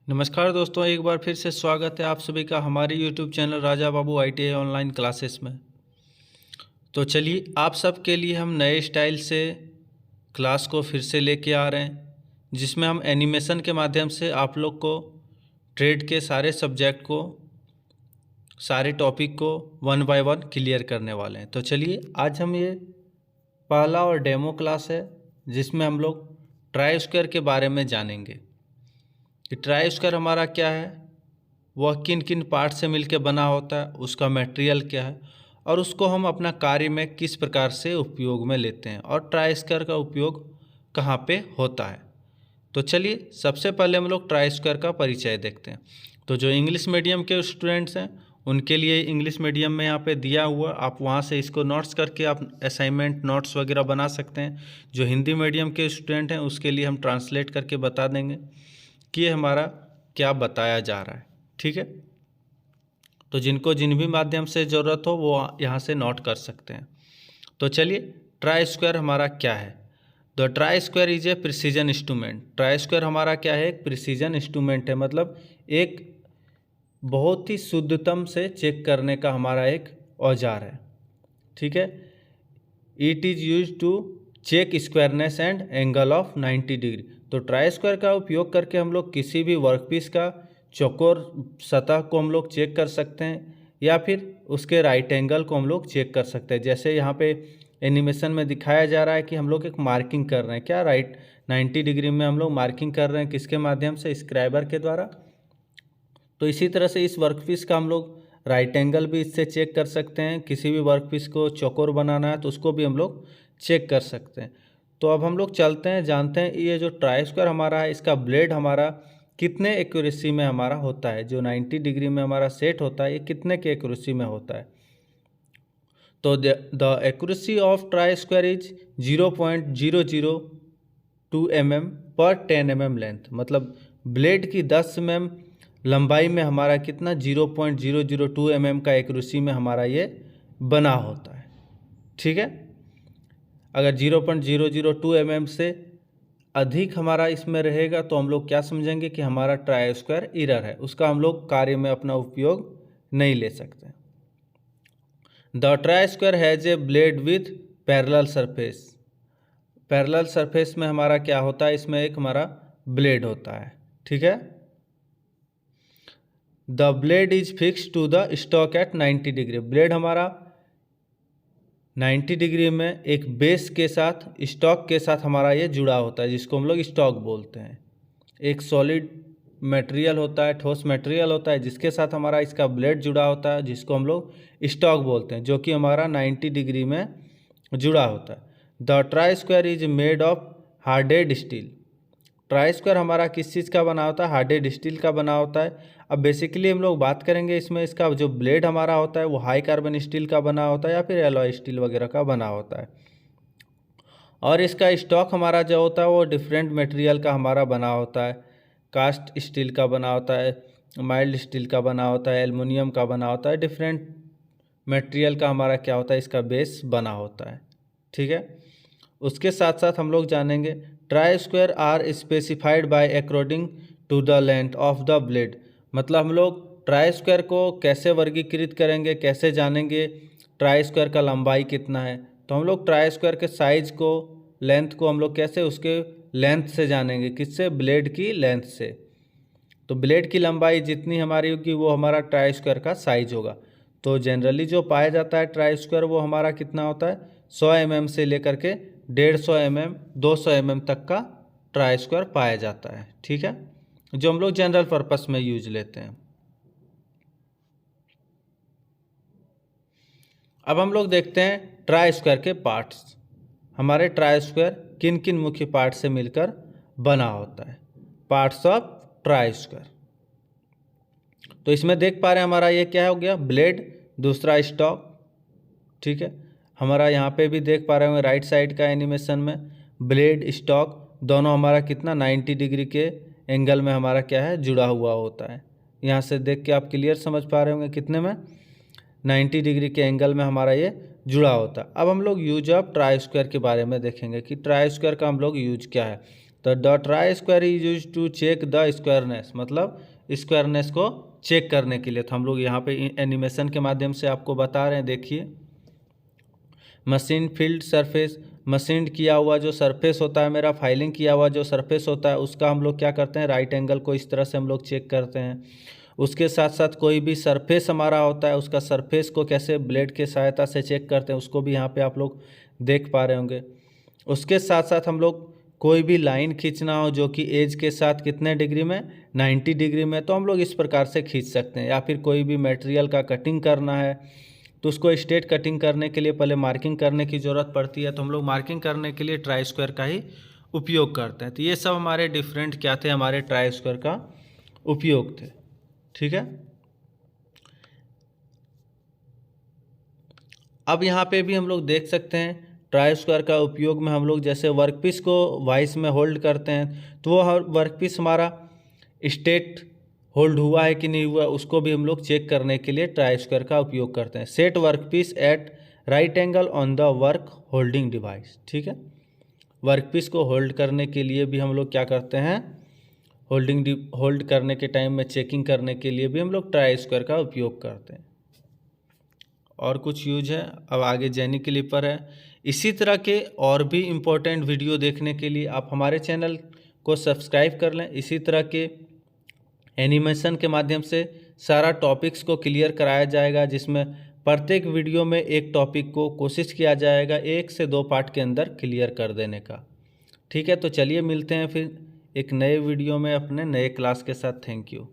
नमस्कार दोस्तों, एक बार फिर से स्वागत है आप सभी का हमारे YouTube channel Raja Babu ITI online classes में। तो चलिए आप सब के लिए हम नए स्टाइल से क्लास को फिर से लेके आ रहे हैं, जिसमें हम एनिमेशन के माध्यम से आप लोग को ट्रेड के सारे सब्जेक्ट को, सारे टॉपिक को वन बाय वन क्लियर करने वाले हैं। तो चलिए आज हम ये पहला और डेमो क्लास है, जिसमें हम लोग ट्राई स्क्वायर के बारे में जानेंगे कि ट्राई स्क्वायर हमारा क्या है, वह किन किन पार्ट से मिलकर बना होता है, उसका मटेरियल क्या है और उसको हम अपना कार्य में किस प्रकार से उपयोग में लेते हैं और ट्राई स्क्वायर का उपयोग कहाँ पे होता है। तो चलिए सबसे पहले हम लोग ट्राई स्क्वायर का परिचय देखते हैं। तो जो इंग्लिश मीडियम के स्टूडेंट्स हैं उनके लिए इंग्लिश मीडियम में यहाँ पे दिया हुआ, आप वहाँ से इसको नोट्स करके आप असाइनमेंट नोट्स वगैरह बना सकते हैं। जो हिंदी मीडियम के स्टूडेंट हैं उसके लिए हम ट्रांसलेट करके बता देंगे कि ये हमारा क्या बताया जा रहा है। ठीक है, तो जिनको जिन भी माध्यम से ज़रूरत हो वो यहाँ से नोट कर सकते हैं। तो चलिए ट्राई स्क्वायर हमारा क्या है। The try square is a precision instrument. Try square हमारा क्या है, एक प्रिसीजन इंस्ट्रूमेंट है, मतलब एक बहुत ही शुद्धतम से चेक करने का हमारा एक औजार है। ठीक है, it is use to check squareness and angle of 90 degree. तो ट्राई स्क्वायर का उपयोग करके हम लोग किसी भी वर्कपीस का चौकोर सतह को हम लोग चेक कर सकते हैं या फिर उसके राइट एंगल को हम लोग चेक कर सकते हैं। जैसे यहाँ पे एनिमेशन में दिखाया जा रहा है कि हम लोग एक मार्किंग कर रहे हैं, क्या राइट 90 डिग्री में हम लोग मार्किंग कर रहे हैं, किसके माध्यम से, स्क्राइबर के द्वारा। तो इसी तरह से इस वर्कपीस का हम लोग राइट एंगल भी इससे चेक कर सकते हैं। किसी भी वर्कपीस को चौकोर बनाना है तो उसको भी हम लोग चेक कर सकते हैं। तो अब हम लोग चलते हैं, जानते हैं ये जो ट्राई स्क्वायर हमारा है इसका ब्लेड हमारा कितने एक्यूरेसी में हमारा होता है। जो 90 डिग्री में हमारा सेट होता है ये कितने के एक्यूरेसी में होता है। तो the accuracy of try square is 0.002 mm पर 10 mm लेंथ, मतलब ब्लेड की 10 mm लंबाई में हमारा कितना 0.002 mm का एक्यूरेसी में हमारा ये बना होता है। ठीक है, अगर 0.002 mm से अधिक हमारा इसमें रहेगा तो हम लोग क्या समझेंगे कि हमारा ट्राई स्क्वायर एरर है, उसका हम लोग कार्य में अपना उपयोग नहीं ले सकते। The try square has a blade with parallel surface. Parallel surface में हमारा क्या होता है, इसमें एक हमारा ब्लेड होता है। ठीक है, the blade is fix to the stock at 90 degree. Blade हमारा 90 डिग्री में एक बेस के साथ, स्टॉक के साथ हमारा ये जुड़ा होता है, जिसको हम लोग स्टॉक बोलते हैं। एक सॉलिड मटेरियल होता है, ठोस मटेरियल होता है, जिसके साथ हमारा इसका ब्लेड जुड़ा होता है, जिसको हम लोग स्टॉक बोलते हैं, जो कि हमारा 90 डिग्री में जुड़ा होता है। The try square is made of hardened steel. Try square हमारा किस चीज़ का बना होता है, हार्डेड स्टील का बना होता है। अब बेसिकली हम लोग बात करेंगे इसमें, इसका जो ब्लेड हमारा होता है वो हाई कार्बन स्टील का बना होता है या फिर एलॉय स्टील वगैरह का बना होता है। और इसका स्टॉक हमारा जो होता है वो डिफरेंट मटेरियल का हमारा बना होता है। कास्ट स्टील का बना होता है, माइल्ड स्टील का बना होता है, एल्युमिनियम का बना होता है। डिफरेंट मटेरियल का हमारा क्या होता है, इसका बेस बना होता है। ठीक है, उसके साथ साथ हम लोग जानेंगे try square are specified by according to the length of the blade. मतलब हम लोग ट्राई स्क्वायर को कैसे वर्गीकृत करेंगे, कैसे जानेंगे ट्राई स्क्वायर का लंबाई कितना है। तो हम लोग ट्राई स्क्वायर के साइज को, लेंथ को हम लोग कैसे, उसके लेंथ से जानेंगे, किससे, ब्लेड की लेंथ से। तो ब्लेड की लंबाई जितनी हमारी होगी वो हमारा ट्राई स्क्वायर का साइज होगा। तो जनरली जो पाया जाता है ट्राई स्क्वायर वो हमारा कितना होता है, 100 mm से लेकर के 150 mm 200 mm तक का ट्राई स्क्वायर पाया जाता है। ठीक है, जो हम लोग जनरल पर्पस में यूज लेते हैं। अब हम लोग देखते हैं ट्राई स्क्वायर के पार्ट्स। हमारे ट्राई स्क्वायर किन किन मुख्य पार्ट से मिलकर बना होता है, पार्ट्स ऑफ ट्राई स्क्वायर। तो इसमें देख पा रहे हैं हमारा ये क्या हो गया, ब्लेड, दूसरा स्टॉक। ठीक है, हमारा यहाँ पे भी देख पा रहे होंगे राइट साइड का एनिमेशन में, ब्लेड स्टॉक दोनों हमारा कितना 90 डिग्री के एंगल में हमारा क्या है, जुड़ा हुआ होता है। यहाँ से देख के आप क्लियर समझ पा रहे होंगे कितने में, 90 डिग्री के एंगल में हमारा ये जुड़ा होता है। अब हम लोग यूज ऑफ ट्राई स्क्वायर के बारे में देखेंगे कि ट्राई स्क्वायर का हम लोग यूज क्या है। तो the try square is use to check the squareness, मतलब स्क्वायरनेस को चेक करने के लिए। तो हम लोग यहाँ पे एनिमेशन के माध्यम से आपको बता रहे हैं। देखिए, मशीन फील्ड सरफेस, मशीन किया हुआ जो सरफेस होता है मेरा, फाइलिंग किया हुआ जो सरफेस होता है उसका हम लोग क्या करते हैं, राइट एंगल को इस तरह से हम लोग चेक करते हैं। उसके साथ साथ कोई भी सरफेस हमारा होता है उसका सरफेस को कैसे ब्लेड के सहायता से चेक करते हैं उसको भी यहाँ पे आप लोग देख पा रहे होंगे। उसके साथ साथ हम लोग कोई भी लाइन खींचना हो जो कि एज के साथ कितने डिग्री में, 90 डिग्री में, तो हम लोग इस प्रकार से खींच सकते हैं। या फिर कोई भी मटेरियल का कटिंग करना है तो उसको स्ट्रेट कटिंग करने के लिए पहले मार्किंग करने की ज़रूरत पड़ती है, तो हम लोग मार्किंग करने के लिए ट्राई स्क्वायर का ही उपयोग करते हैं। तो ये सब हमारे डिफरेंट क्या थे, हमारे ट्राई स्क्वायर का उपयोग थे। ठीक है, अब यहाँ पे भी हम लोग देख सकते हैं ट्राई स्क्वायर का उपयोग में हम लोग जैसे वर्कपीस को वाइस में होल्ड करते हैं तो वो वर्कपीस हमारा स्ट्रेट होल्ड हुआ है कि नहीं हुआ उसको भी हम लोग चेक करने के लिए ट्राई स्क्वायर का उपयोग करते हैं। Set workpiece at right angle on the work holding device. ठीक है, वर्कपीस को होल्ड करने के लिए भी हम लोग क्या करते हैं, होल्ड करने के टाइम में चेकिंग करने के लिए भी हम लोग ट्राई स्क्वायर का उपयोग करते हैं। और कुछ यूज है, अब आगे जेनी क्लिपर है। इसी तरह के और भी इम्पोर्टेंट वीडियो देखने के लिए आप हमारे चैनल को सब्सक्राइब कर लें। इसी तरह के एनिमेशन के माध्यम से सारा टॉपिक्स को क्लियर कराया जाएगा, जिसमें प्रत्येक वीडियो में एक टॉपिक को कोशिश किया जाएगा 1 से 2 पार्ट के अंदर क्लियर कर देने का। ठीक है, तो चलिए मिलते हैं फिर एक नए वीडियो में अपने नए क्लास के साथ। Thank you.